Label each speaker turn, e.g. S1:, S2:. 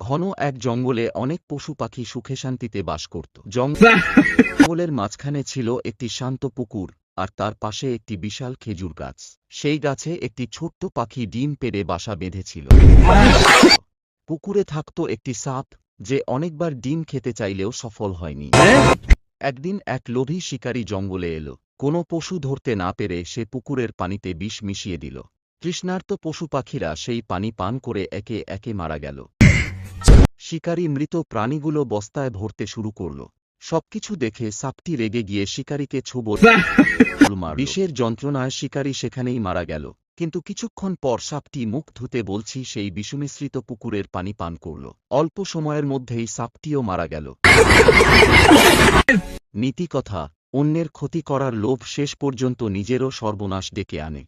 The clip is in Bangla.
S1: ঘন এক জঙ্গলে অনেক পশু পাখি সুখে শান্তিতে বাস করত। জঙ্গলের মাঝখানে ছিল একটি শান্ত পুকুর, আর তার পাশে একটি বিশাল খেজুর গাছ। সেই গাছে একটি ছোট্ট পাখি ডিম পেড়ে বাসা বেঁধেছিল। পুকুরে থাকত একটি সাপ, যে অনেকবার ডিম খেতে চাইলেও সফল হয়নি। একদিন এক লোভী শিকারী জঙ্গলে এলো। কোনো পশু ধরতে না পেরে সে পুকুরের পানিতে বিষ মিশিয়ে দিল। তৃষ্ণার্ত পশু পাখিরা সেই পানি পান করে একে একে মারা গেল। শিকারী মৃত প্রাণীগুলো বস্তায় ভরতে শুরু করল। সবকিছু দেখে সাপটি রেগে গিয়ে শিকারীকে ছোবল মারল। বিষের যন্ত্রণায় শিকারী সেখানেই মারা গেল। কিন্তু কিছুক্ষণ পর সাপটি মুখ ধুতে বলছি সেই বিষমিশ্রিত পুকুরের পানি পান করল। অল্প সময়ের মধ্যেই সাপটিও মারা গেল। নীতি কথা: অন্যের ক্ষতি করার লোভ শেষ পর্যন্ত নিজেরও সর্বনাশ ডেকে আনে।